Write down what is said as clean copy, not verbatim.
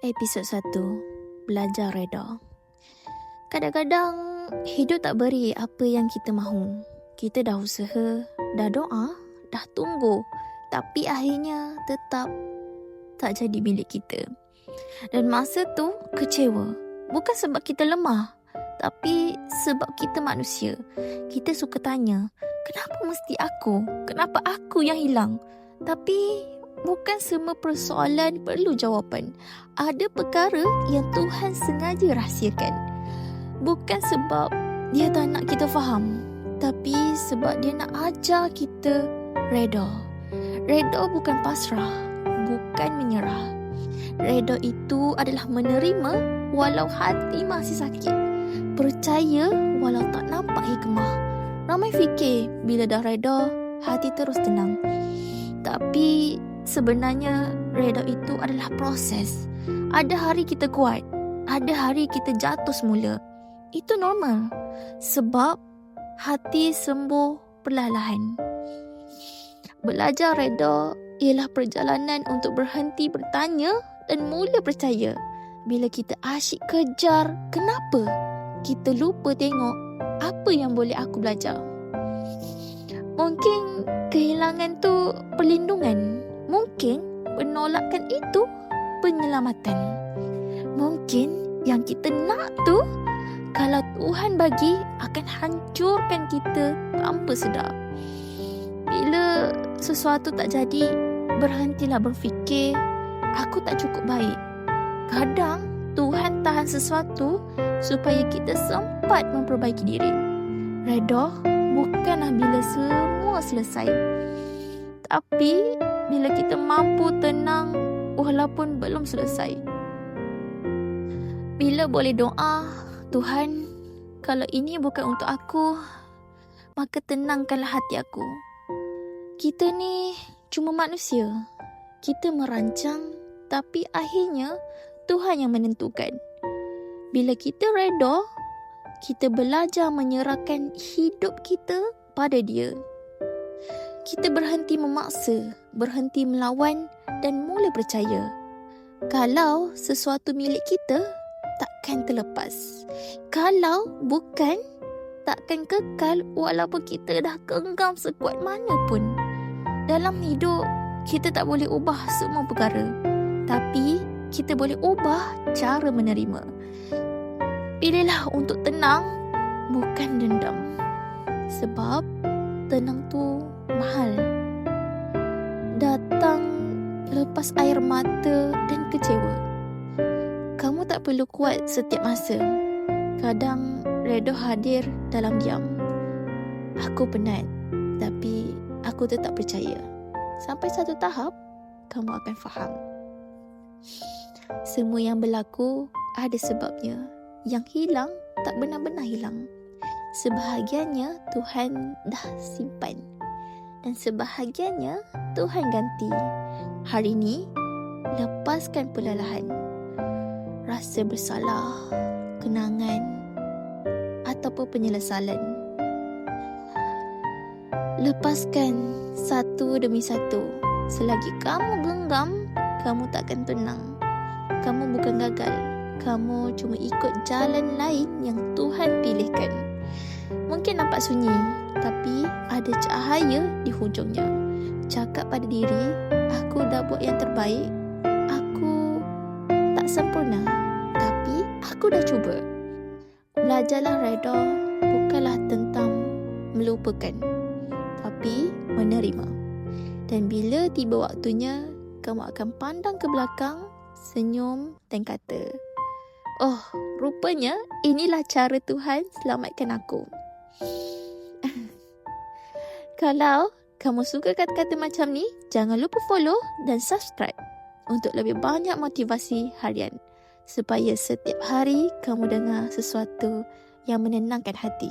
Episod 1. Belajar reda. Kadang-kadang hidup tak beri apa yang kita mahu. Kita dah usaha, dah doa, dah tunggu, tapi akhirnya tetap tak jadi milik kita. Dan masa tu kecewa. Bukan sebab kita lemah, tapi sebab kita manusia. Kita suka tanya, kenapa mesti aku? Kenapa aku yang hilang? Tapi bukan semua persoalan perlu jawapan. Ada perkara yang Tuhan sengaja rahsiakan. Bukan sebab dia tak nak kita faham, tapi sebab dia nak ajar kita reda. Reda bukan pasrah, bukan menyerah. Reda itu adalah menerima walau hati masih sakit. Percaya walau tak nampak hikmah. Ramai fikir bila dah reda, hati terus tenang. Tapi sebenarnya reda itu adalah proses. Ada hari kita kuat, ada hari kita jatuh semula. Itu normal. Sebab hati sembuh perlahan-lahan. Belajar reda ialah perjalanan untuk berhenti bertanya dan mula percaya. Bila kita asyik kejar kenapa, kita lupa tengok apa yang boleh aku belajar. Mungkin kehilangan tu perlindungan. Mungkin penolakan itu penyelamatan. Mungkin yang kita nak tu, kalau Tuhan bagi, akan hancurkan kita tanpa sedar. Bila sesuatu tak jadi, berhentilah berfikir, aku tak cukup baik. Kadang Tuhan tahan sesuatu supaya kita sempat memperbaiki diri. Reda bukanlah bila semua selesai, tapi bila kita mampu tenang walaupun belum selesai. Bila boleh doa, Tuhan, kalau ini bukan untuk aku, maka tenangkanlah hati aku. Kita ni cuma manusia. Kita merancang, tapi akhirnya Tuhan yang menentukan. Bila kita reda, kita belajar menyerahkan hidup kita pada Dia. Kita berhenti memaksa, berhenti melawan dan mula percaya. Kalau sesuatu milik kita, takkan terlepas. Kalau bukan, takkan kekal walaupun kita dah genggam sekuat mana pun. Dalam hidup, kita tak boleh ubah semua perkara. Tapi, kita boleh ubah cara menerima. Pilihlah untuk tenang, bukan dendam. Sebab, tenang tu mahal. Datang lepas air mata dan kecewa. Kamu tak perlu kuat setiap masa. Kadang reda hadir dalam diam. Aku penat, tapi aku tetap percaya. Sampai satu tahap, kamu akan faham. Semua yang berlaku ada sebabnya. Yang hilang tak benar-benar hilang. Sebahagiannya Tuhan dah simpan. Dan sebahagiannya Tuhan ganti. Hari ini, lepaskan perlahan. Rasa bersalah, kenangan ataupun penyesalan. Lepaskan satu demi satu. Selagi kamu genggam, kamu takkan tenang. Kamu bukan gagal. Kamu cuma ikut jalan lain yang Tuhan pilihkan. Mungkin nampak sunyi, tapi ada cahaya di hujungnya. Cakap pada diri, aku dah buat yang terbaik. Aku tak sempurna, tapi aku dah cuba. Belajarlah reda bukanlah tentang melupakan, tapi menerima. Dan bila tiba waktunya, kamu akan pandang ke belakang, senyum dan kata, oh, rupanya inilah cara Tuhan selamatkan aku. Kalau kamu suka kata-kata macam ni, jangan lupa follow dan subscribe untuk lebih banyak motivasi harian. Supaya setiap hari kamu dengar sesuatu yang menenangkan hati.